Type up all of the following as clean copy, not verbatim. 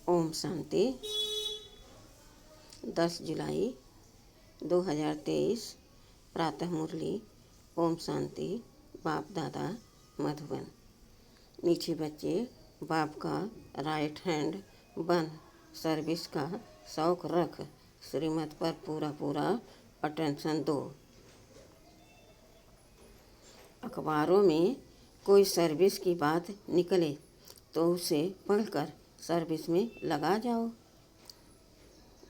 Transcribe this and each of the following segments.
ओम शांति। 10 जुलाई 2023 प्रातः मुरली। ओम शांति। बाप दादा मधुबन। मीठे बच्चे, बाप का राइट हैंड बन, सर्विस का शौक रख, श्रीमत पर पूरा पूरा अटेंशन दो। अखबारों में कोई सर्विस की बात निकले तो उसे पढ़कर सर्विस में लगा जाओ।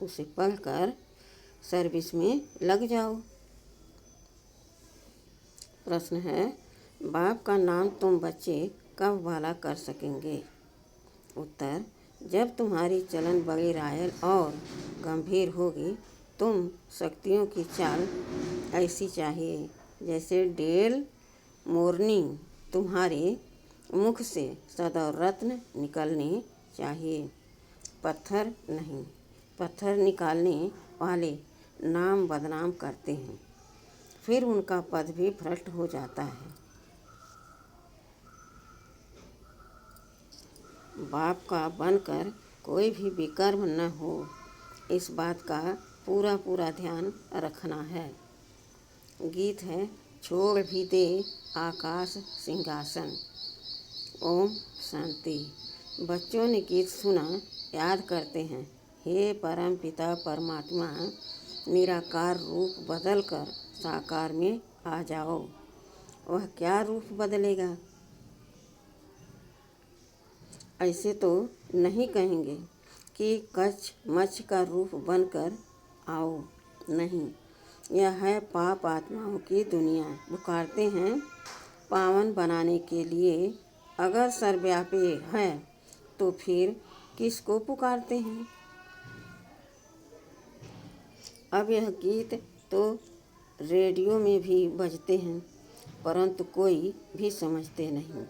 उसे पढ़कर सर्विस में लग जाओ। प्रश्न है, बाप का नाम तुम बच्चे कब वाला कर सकेंगे? उत्तर, जब तुम्हारी चलन बड़ी रायल और गंभीर होगी। तुम शक्तियों की चाल ऐसी चाहिए जैसे डेल मॉर्निंग तुम्हारे मुख से सदैव रत्न निकलने चाहिए, पत्थर नहीं। पत्थर निकालने वाले नाम बदनाम करते हैं, फिर उनका पद भी भ्रष्ट हो जाता है। बाप का बनकर कोई भी विकर्म न हो, इस बात का पूरा पूरा ध्यान रखना है। गीत है, छोड़ भी दे आकाश सिंहासन। ओम शांति। बच्चों ने गीत सुना, याद करते हैं, हे परम पिता परमात्मा, निराकार रूप बदलकर साकार में आ जाओ। वह क्या रूप बदलेगा? ऐसे तो नहीं कहेंगे कि कच्छ मच्छ का रूप बनकर आओ, नहीं। यह है पाप आत्माओं की दुनिया। पुकारते हैं पावन बनाने के लिए। अगर सर्वव्यापी है तो फिर किसको पुकारते हैं? अब यह गीत तो रेडियो में भी बजते हैं, परंतु कोई भी समझते नहीं।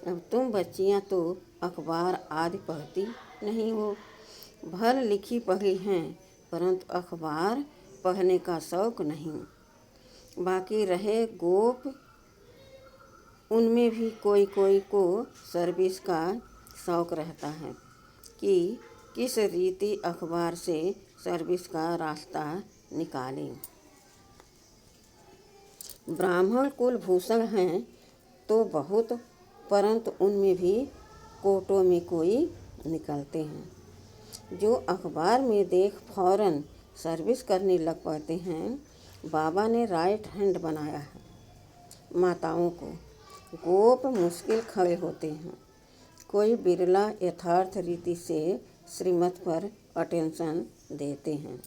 अब तुम बच्चियां तो अखबार आदि पढ़ती नहीं हो, भल लिखी पढ़ी हैं, परंतु अखबार पढ़ने का शौक नहीं। बाकी रहे गोप, उनमें भी कोई कोई को सर्विस का शौक रहता है कि किस रीति अखबार से सर्विस का रास्ता निकालें। ब्राह्मण कुल भूषण हैं तो बहुत, परंतु उनमें भी कोटों में कोई निकलते हैं जो अखबार में देख फौरन सर्विस करने लग पड़ते हैं। बाबा ने राइट हैंड बनाया है माताओं को। गोप मुश्किल खड़े होते हैं, कोई बिरला यथार्थ रीति से श्रीमत पर अटेंशन देते हैं।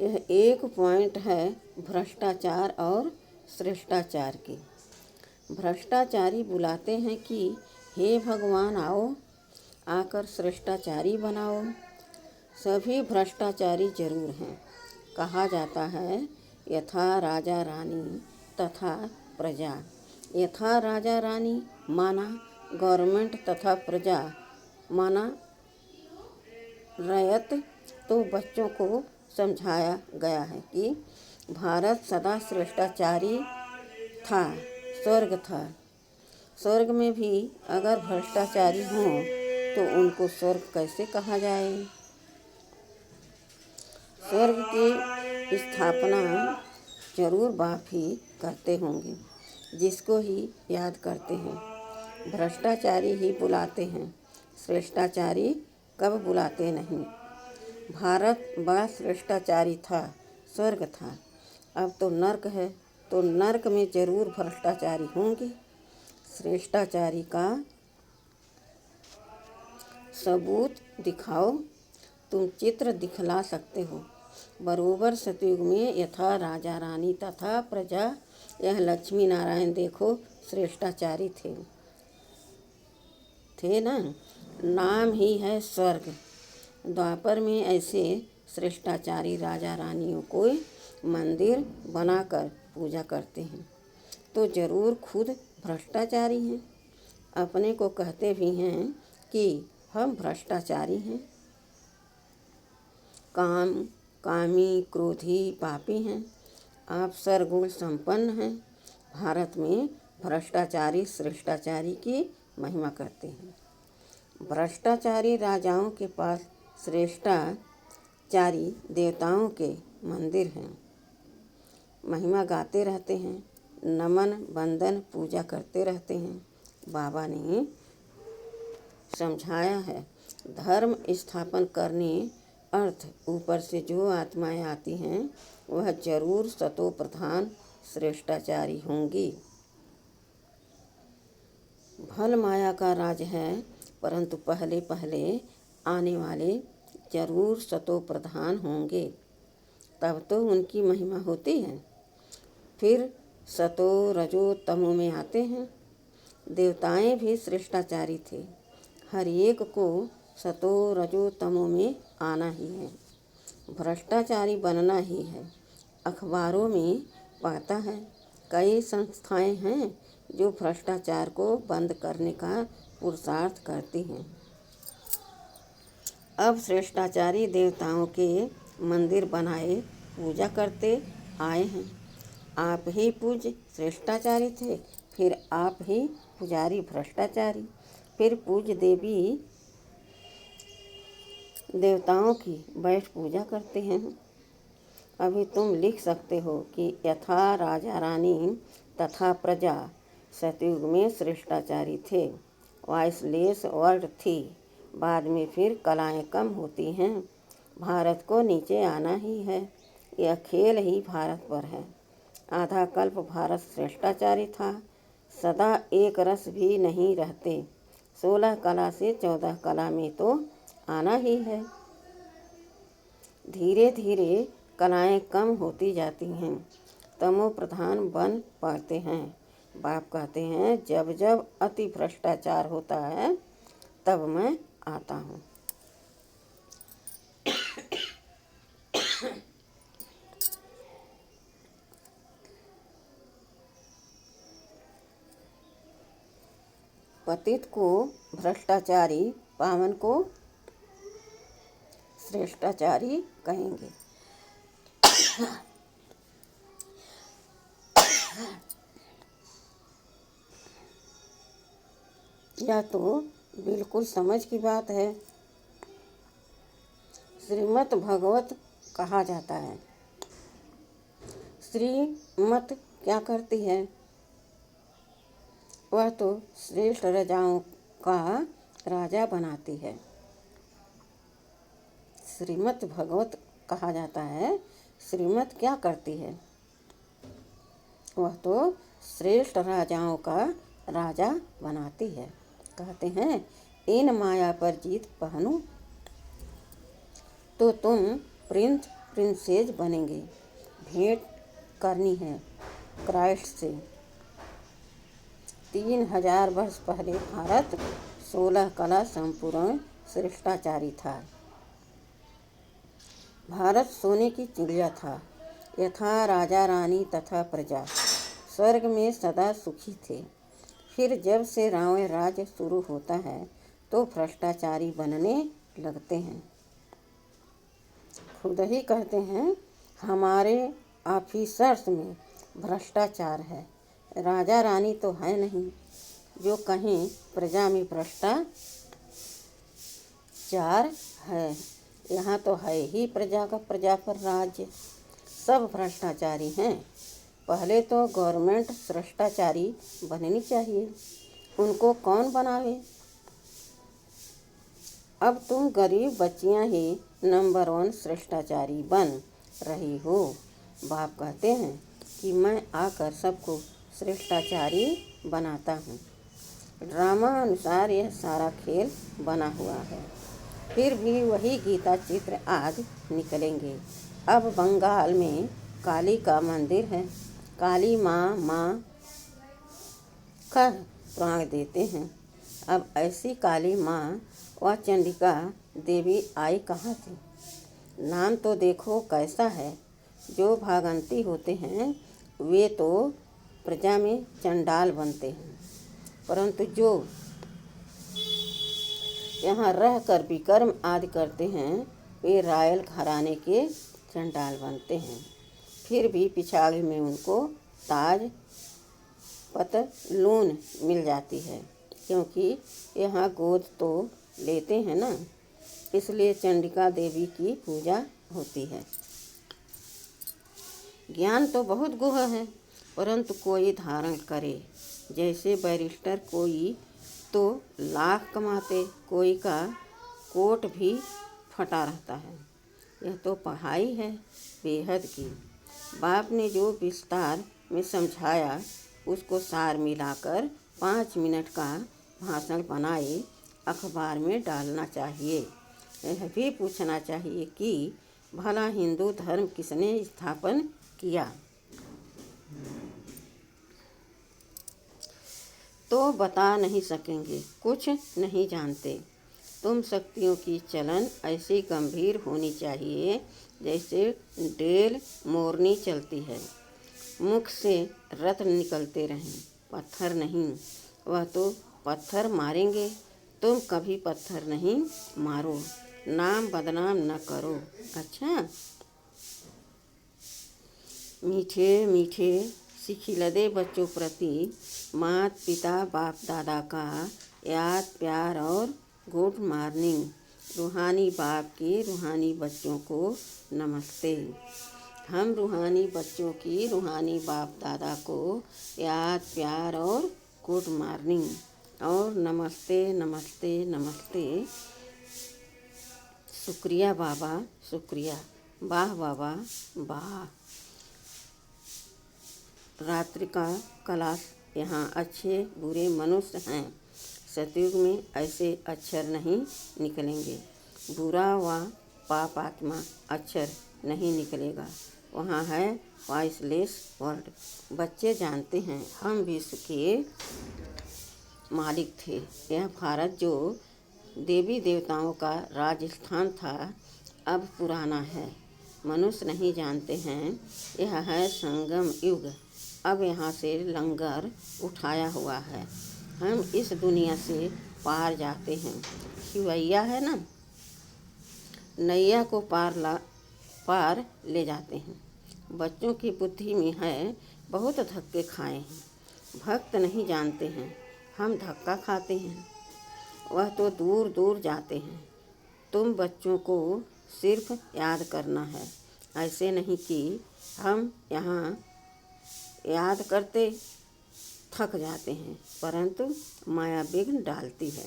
यह एक पॉइंट है भ्रष्टाचार और श्रेष्ठाचार की। भ्रष्टाचारी बुलाते हैं कि हे भगवान आओ, आकर श्रेष्ठाचारी बनाओ। सभी भ्रष्टाचारी जरूर हैं। कहा जाता है यथा राजा रानी तथा प्रजा। यथा राजा रानी माना गवर्नमेंट तथा प्रजा माना रयत। तो बच्चों को समझाया गया है कि भारत सदा श्रेष्ठाचारी था, स्वर्ग था। स्वर्ग में भी अगर भ्रष्टाचारी हों तो उनको स्वर्ग कैसे कहा जाए? स्वर्ग की स्थापना जरूर बाप ही करते होंगे, जिसको ही याद करते हैं। भ्रष्टाचारी ही बुलाते हैं, श्रेष्ठाचारी कब बुलाते नहीं। भारत बड़ा श्रेष्ठाचारी था, स्वर्ग था। अब तो नर्क है, तो नर्क में जरूर भ्रष्टाचारी होंगे। श्रेष्ठाचारी का सबूत दिखाओ। तुम चित्र दिखला सकते हो। बरोबर सतयुग में यथा राजा रानी तथा प्रजा, यह लक्ष्मी नारायण देखो श्रेष्ठाचारी थे ना। नाम ही है स्वर्ग। द्वापर में ऐसे श्रेष्ठाचारी राजा रानियों को मंदिर बनाकर पूजा करते हैं, तो जरूर खुद भ्रष्टाचारी हैं। अपने को कहते भी हैं कि हम भ्रष्टाचारी हैं। कामी क्रोधी पापी हैं। आप सर्वगुण संपन्न हैं। भारत में भ्रष्टाचारी श्रेष्ठाचारी की महिमा करते हैं। भ्रष्टाचारी राजाओं के पास श्रेष्ठाचारी देवताओं के मंदिर हैं, महिमा गाते रहते हैं, नमन बंदन पूजा करते रहते हैं। बाबा ने समझाया है, धर्म स्थापन करने अर्थ ऊपर से जो आत्माएं आती हैं वह जरूर सतो प्रधान श्रेष्ठाचारी होंगी। भल माया का राज है, परंतु पहले पहले आने वाले जरूर सतो प्रधान होंगे, तब तो उनकी महिमा होती है। फिर सतो रजो तमो में आते हैं। देवताएं भी श्रेष्ठाचारी थे। हर एक को सतो रजो तमो में आना ही है, भ्रष्टाचारी बनना ही है। अखबारों में पढ़ता है, कई संस्थाएं हैं जो भ्रष्टाचार को बंद करने का पुरुषार्थ करती हैं। अब श्रेष्ठाचारी देवताओं के मंदिर बनाए पूजा करते आए हैं। आप ही पूज्य श्रेष्ठाचारी थे, फिर आप ही पुजारी भ्रष्टाचारी, फिर पूज्य देवी देवताओं की बैठ पूजा करते हैं। अभी तुम लिख सकते हो कि यथा राजा रानी तथा प्रजा सतयुग में श्रेष्ठाचारी थे, वाइसलेस वर्ड थी, बाद में फिर कलाएं कम होती हैं। भारत को नीचे आना ही है, यह खेल ही भारत पर है। आधा कल्प भारत श्रेष्ठाचारी था, सदा एक रस भी नहीं रहते। 16 कला से 14 कला में तो आना ही है। धीरे धीरे कलाएं कम होती जाती हैं, तमो प्रधान बन पड़ते हैं। बाप कहते हैं, जब जब अति भ्रष्टाचार होता है तब मैं आता हूँ। पतित को भ्रष्टाचारी, पावन को श्रेष्ठाचारी कहेंगे। यह तो बिल्कुल समझ की बात है। श्रीमद् भगवत कहा जाता है। श्रीमत क्या करती है? वह तो श्रेष्ठ राजाओं का राजा बनाती है। श्रीमद् भगवत कहा जाता है। श्रीमत क्या करती है? वह तो श्रेष्ठ राजाओं का राजा बनाती है। कहते हैं, इन माया पर जीत पहनो तो तुम प्रिंस प्रिंसेस बनेंगे। भेंट करनी है क्राइस्ट से। 3000 वर्ष पहले भारत 16 कला संपूर्ण श्रेष्ठाचारी था। भारत सोने की चिड़िया था। यथा राजा रानी तथा प्रजा स्वर्ग में सदा सुखी थे। फिर जब से रावण राज शुरू होता है तो भ्रष्टाचारी बनने लगते हैं। खुद ही कहते हैं, हमारे ऑफिसर्स में भ्रष्टाचार है। राजा रानी तो है नहीं जो कहीं प्रजा में भ्रष्टाचार है। यहाँ तो है ही प्रजा का प्रजा पर राज्य। सब भ्रष्टाचारी हैं। पहले तो गवर्नमेंट श्रेष्ठाचारी बननी चाहिए, उनको कौन बनावे? अब तुम गरीब बच्चियां ही नंबर 1 श्रेष्ठाचारी बन रही हो। बाप कहते हैं कि मैं आकर सबको श्रेष्ठाचारी बनाता हूँ। ड्रामा अनुसार यह सारा खेल बना हुआ है। फिर भी वही गीता चित्र आज निकलेंगे। अब बंगाल में काली का मंदिर है। काली माँ का प्राण देते हैं। अब ऐसी काली माँ व चंडिका देवी आई कहाँ से? नाम तो देखो कैसा है। जो भागंती होते हैं वे तो प्रजा में चंडाल बनते हैं, परंतु जो यहाँ रहकर विकर्म आदि करते हैं वे रायल घराने के चंडाल बनते हैं। फिर भी पिछाड़ी में उनको ताज पतलून मिल जाती है, क्योंकि यहाँ गोद तो लेते हैं ना, इसलिए चंडिका देवी की पूजा होती है। ज्ञान तो बहुत गुह है, परंतु कोई धारण करे। जैसे बैरिस्टर कोई तो लाख कमाते, कोई का कोट भी फटा रहता है। यह तो पढ़ाई है बेहद की। बाप ने जो विस्तार में समझाया उसको सार मिलाकर 5 मिनट का भाषण बनाए अखबार में डालना चाहिए। यह भी पूछना चाहिए कि भला हिंदू धर्म किसने स्थापन किया? तो बता नहीं सकेंगे, कुछ नहीं जानते। तुम शक्तियों की चलन ऐसी गंभीर होनी चाहिए जैसे डेल मोरनी चलती है। मुख से रत्न निकलते रहें, पत्थर नहीं। वह तो पत्थर मारेंगे, तुम कभी पत्थर नहीं मारो। नाम बदनाम न करो। अच्छा, मीठे मीठे सिखिलदे बच्चों प्रति माता पिता बाप दादा का याद प्यार और गुड मॉर्निंग। रूहानी बाप के रूहानी बच्चों को नमस्ते। हम रूहानी बच्चों की रूहानी बाप दादा को याद प्यार और गुड मॉर्निंग और नमस्ते नमस्ते नमस्ते। शुक्रिया बाबा शुक्रिया, वाह बाबा वाह। रात्रि का क्लास यहाँ अच्छे बुरे मनुष्य हैं। सतयुग में ऐसे अक्षर नहीं निकलेंगे। बुरा व पाप आत्मा अक्षर नहीं निकलेगा। वहाँ है वॉइसलेस वर्ड। बच्चे जानते हैं हम विश्व के मालिक थे। यह भारत जो देवी देवताओं का राजस्थान था, अब पुराना है। मनुष्य नहीं जानते हैं यह है संगम युग। अब यहाँ से लंगर उठाया हुआ है। हम इस दुनिया से पार जाते हैं। खिवैया है ना, नैया को पार ले जाते हैं। बच्चों की बुद्धि में है बहुत धक्के खाए हैं। भक्त नहीं जानते हैं हम धक्का खाते हैं। वह तो दूर दूर जाते हैं। तुम बच्चों को सिर्फ याद करना है, ऐसे नहीं कि हम यहाँ याद करते थक जाते हैं। परंतु माया विघ्न डालती है।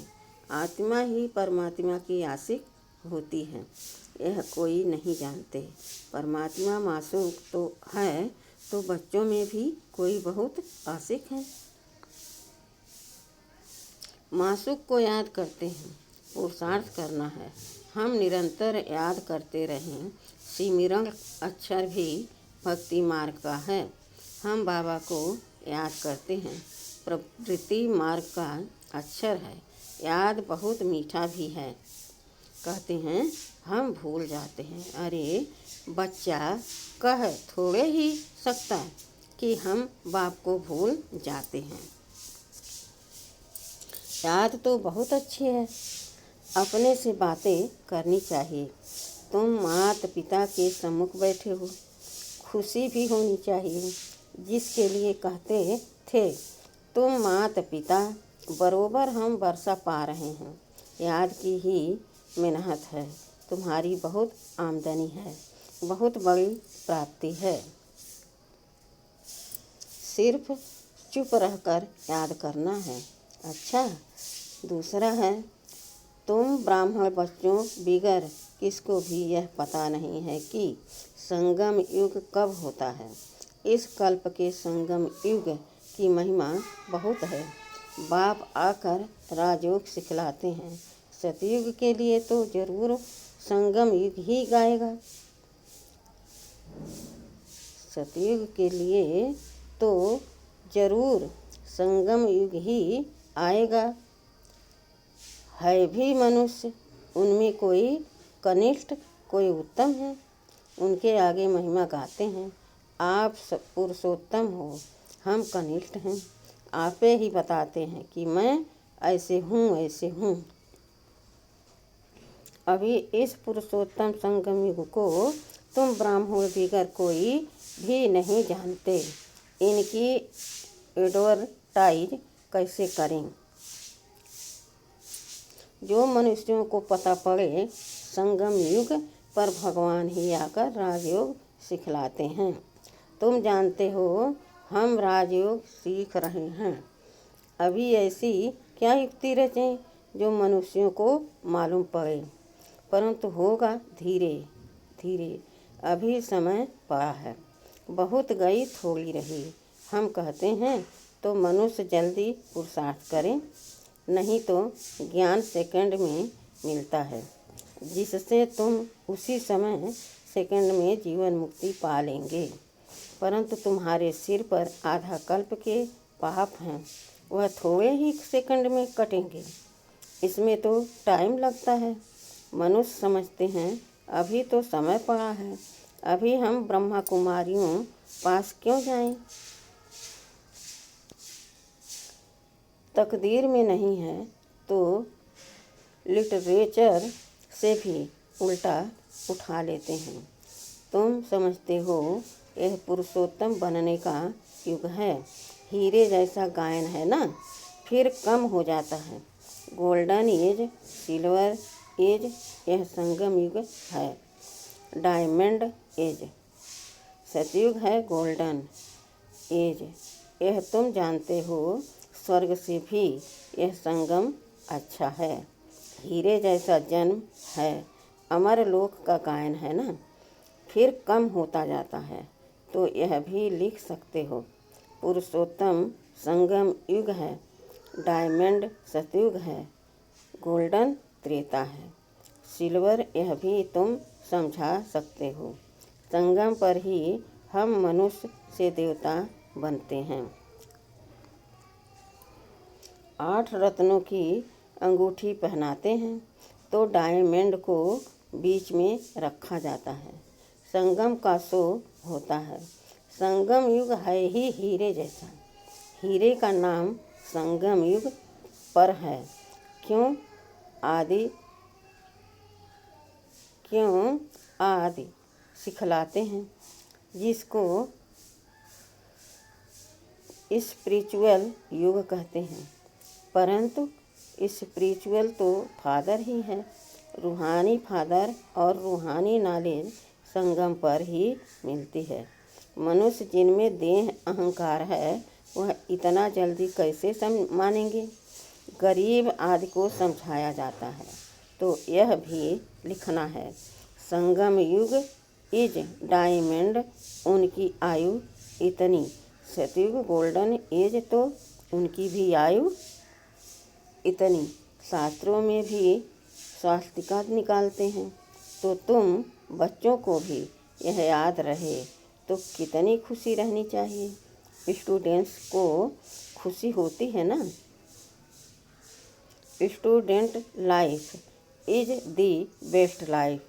आत्मा ही परमात्मा की आशिक होती है, यह कोई नहीं जानते। परमात्मा मासूक तो है, तो बच्चों में भी कोई बहुत आशिक है। मासूक को याद करते हैं, पुरुषार्थ करना है। हम निरंतर याद करते रहें। सिमरन अक्षर भी भक्ति मार्ग का है। हम बाबा को याद करते हैं, प्रवृत्ति मार्ग का अक्षर है। याद बहुत मीठा भी है। कहते हैं हम भूल जाते हैं। अरे बच्चा कह थोड़े ही सकता कि हम बाप को भूल जाते हैं। याद तो बहुत अच्छी है, अपने से बातें करनी चाहिए। तुम माता पिता के सम्मुख बैठे हो, खुशी भी होनी चाहिए। जिसके लिए कहते थे तुम माता पिता, बरोबर हम वर्षा पा रहे हैं। याद की ही मेहनत है। तुम्हारी बहुत आमदनी है, बहुत बड़ी प्राप्ति है। सिर्फ चुप रहकर याद करना है। अच्छा, दूसरा है तुम ब्राह्मण बच्चों बिगर किसको भी यह पता नहीं है कि संगम युग कब होता है। इस कल्प के संगम युग की महिमा बहुत है। बाप आकर राजयोग सिखलाते हैं। सतयुग के लिए तो जरूर संगम युग ही गाएगा। सतयुग के लिए तो जरूर संगम युग ही आएगा। है भी मनुष्य, उनमें कोई कनिष्ठ कोई उत्तम है। उनके आगे महिमा गाते हैं। आप पुरुषोत्तम हो, हम कनिष्ठ हैं। आपे ही बताते हैं कि मैं ऐसे हूँ ऐसे हूँ। अभी इस पुरुषोत्तम संगम युग को तुम ब्राह्मण बिगर कोई भी नहीं जानते। इनकी एडवर्टाइज कैसे करें? जो मनुष्यों को पता पड़े संगम युग पर भगवान ही आकर राजयोग सिखलाते हैं। तुम जानते हो हम राजयोग सीख रहे हैं। अभी ऐसी क्या युक्ति रचें जो मनुष्यों को मालूम पड़े, परंतु होगा धीरे धीरे। अभी समय पड़ा है, बहुत गई थोड़ी रही। हम कहते हैं तो मनुष्य जल्दी पुरुषार्थ करें, नहीं तो ज्ञान सेकंड में मिलता है, जिससे तुम उसी समय सेकंड में जीवन मुक्ति पा लेंगे। परंतु तुम्हारे सिर पर आधा कल्प के पाप हैं, वह थोड़े ही सेकंड में कटेंगे। इसमें तो टाइम लगता है। मनुष्य समझते हैं अभी तो समय पड़ा है, अभी हम ब्रह्मा कुमारियों पास क्यों जाएं? तकदीर में नहीं है तो लिटरेचर से भी उल्टा उठा लेते हैं। तुम समझते हो यह पुरुषोत्तम बनने का युग है। हीरे जैसा गायन है ना, फिर कम हो जाता है। गोल्डन एज, सिल्वर एज, यह संगम युग है। डायमंड एज, सतयुग है। गोल्डन एज, यह तुम जानते हो। स्वर्ग से भी यह संगम अच्छा है। हीरे जैसा जन्म है। अमर लोक का गायन है ना, फिर कम होता जाता है। तो यह भी लिख सकते हो। पुरुषोत्तम संगम युग है। डायमंड सतयुग है। गोल्डन त्रेता है। सिल्वर, यह भी तुम समझा सकते हो। संगम पर ही हम मनुष्य से देवता बनते हैं। 8 रत्नों की अंगूठी पहनाते हैं तो डायमंड को बीच में रखा जाता है। संगम का शो होता है। संगम युग है ही हीरे जैसा। हीरे का नाम संगम युग पर है। क्यों आदि सिखलाते हैं, जिसको स्पिरिचुअल युग कहते हैं। परंतु स्पिरिचुअल तो फादर ही है। रूहानी फादर और रूहानी नॉलेज संगम पर ही मिलती है। मनुष्य जिनमें देह अहंकार है, वह इतना जल्दी कैसे मानेंगे? गरीब आदि को समझाया जाता है तो यह भी लिखना है। संगम युग इज डायमंड, उनकी आयु इतनी। सतयुग गोल्डन एज, तो उनकी भी आयु इतनी। शास्त्रों में भी स्वास्तिका निकालते हैं। तो तुम बच्चों को भी यह याद रहे तो कितनी खुशी रहनी चाहिए। स्टूडेंट्स को खुशी होती है ना। Student life is the best life,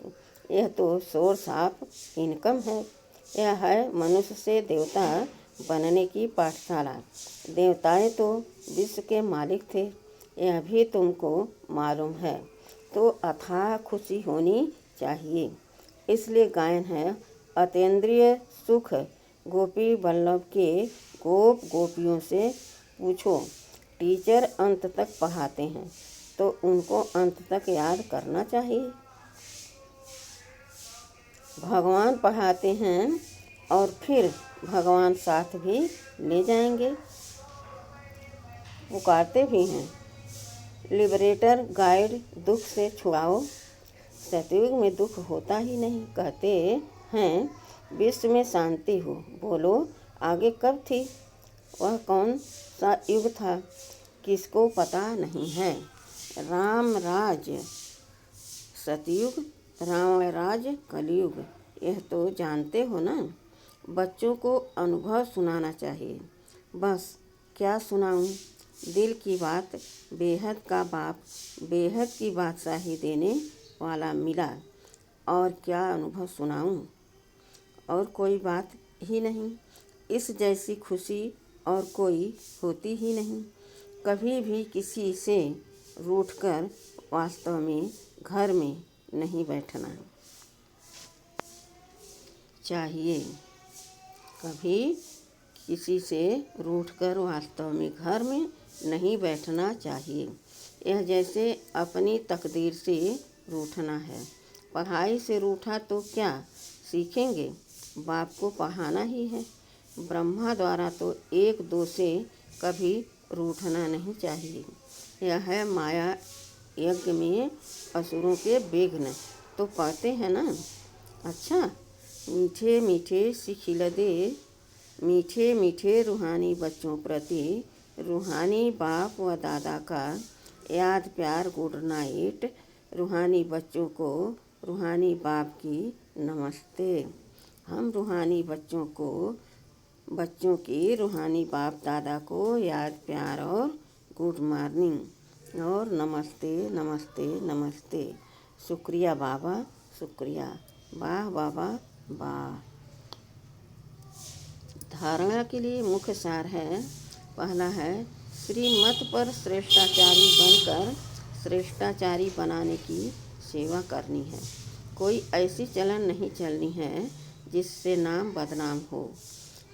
यह तो सोर्स ऑफ इनकम है। यह है मनुष्य से देवता बनने की पाठशाला। देवताएं तो विश्व के मालिक थे, यह भी तुमको मालूम है। तो अथाह खुशी होनी चाहिए। इसलिए गायन है अतीन्द्रिय सुख। गोपी वल्लभ के गोप गोपियों से पूछो। टीचर अंत तक पढ़ाते हैं तो उनको अंत तक याद करना चाहिए। भगवान पढ़ाते हैं और फिर भगवान साथ भी ले जाएंगे। पुकारते भी हैं, लिबरेटर गाइड, दुख से छुड़ाओ। सतयुग में दुख होता ही नहीं। कहते हैं विश्व में शांति हो। बोलो आगे कब थी? वह कौन सा युग था, किसको पता नहीं है। राम राज सतयुग, रावण राज कलयुग, यह तो जानते हो ना। बच्चों को अनुभव सुनाना चाहिए। बस क्या सुनाऊं? दिल की बात। बेहद का बाप बेहद की बादशाही देने वाला मिला। और क्या अनुभव सुनाऊं? और कोई बात ही नहीं। इस जैसी खुशी और कोई होती ही नहीं। कभी भी किसी से रूठकर वास्तव में घर में नहीं बैठना चाहिए। कभी किसी से रूठकर वास्तव में घर में नहीं बैठना चाहिए। यह जैसे अपनी तकदीर से रूठना है। पढ़ाई से रूठा तो क्या सीखेंगे? बाप को पढ़ाना ही है। ब्रह्मा द्वारा तो एक दो से कभी रूठना नहीं चाहिए। यह है माया यज्ञ में असुरों के विघ्न। तो पढ़ते हैं ना। अच्छा, मीठे मीठे सिखिलदे, मीठे मीठे रूहानी बच्चों प्रति रूहानी बाप व दादा का याद प्यार गुड नाइट। रूहानी बच्चों को रूहानी बाप की नमस्ते। हम रूहानी बच्चों की रूहानी बाप दादा को याद प्यार और गुड मॉर्निंग और नमस्ते नमस्ते नमस्ते। शुक्रिया बाबा, शुक्रिया। वाह बाबा वाह। धारणा के लिए मुख्य सार है। पहला है, श्रीमत पर श्रेष्ठाचारी बनकर श्रेष्ठाचारी बनाने की सेवा करनी है। कोई ऐसी चलन नहीं चलनी है जिससे नाम बदनाम हो।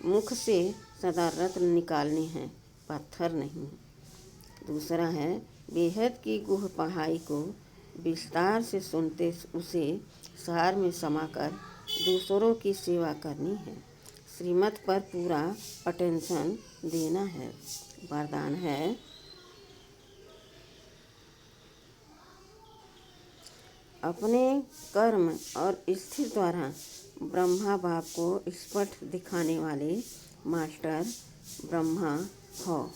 मुख से सदा रत्न निकालने हैं, पत्थर नहीं। दूसरा है, बेहद की गुह पढ़ाई को विस्तार से सुनते उसे सार में समाकर दूसरों की सेवा करनी है। श्रीमत पर पूरा अटेंशन देना है। वरदान है, अपने कर्म और स्थिति द्वारा ब्रह्मा बाप को स्पष्ट दिखाने वाले मास्टर ब्रह्मा हो।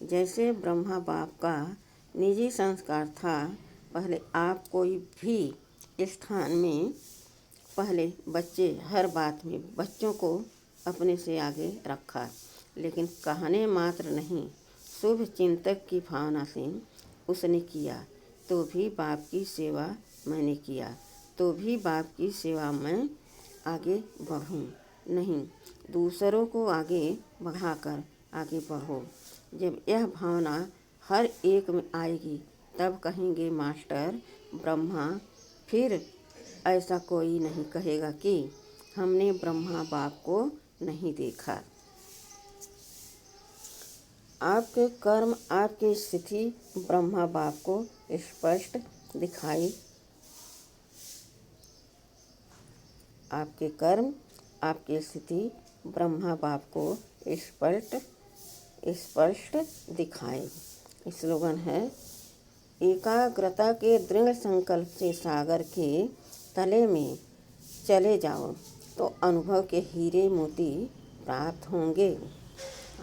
जैसे ब्रह्मा बाप का निजी संस्कार था, पहले आप कोई भी स्थान में पहले बच्चे हर बात में बच्चों को अपने से आगे रखा, लेकिन कहने मात्र नहीं, शुभ चिंतक की भावना से उसने किया। तो भी बाप की सेवा मैंने किया, तो भी बाप की सेवा में आगे बढ़ूं। नहीं, दूसरों को आगे बढ़ाकर आगे बढ़ो। जब यह भावना हर एक में आएगी, तब कहेंगे मास्टर ब्रह्मा। फिर ऐसा कोई नहीं कहेगा कि हमने ब्रह्मा बाप को नहीं देखा। आपके कर्म आपकी स्थिति ब्रह्मा बाप को स्पष्ट दिखाई। आपके कर्म आपकी स्थिति ब्रह्मा बाप को स्पष्ट दिखाए। स्लोगन है, एकाग्रता के दृढ़ संकल्प से सागर के तले में चले जाओ तो अनुभव के हीरे मोती प्राप्त होंगे।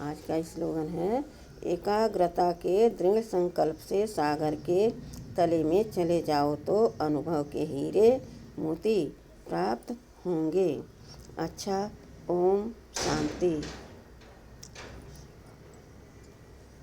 आज का स्लोगन है, एकाग्रता के दृढ़ संकल्प से सागर के तले में चले जाओ तो अनुभव के हीरे मोती प्राप्त होंगे। अच्छा, ओम शांति।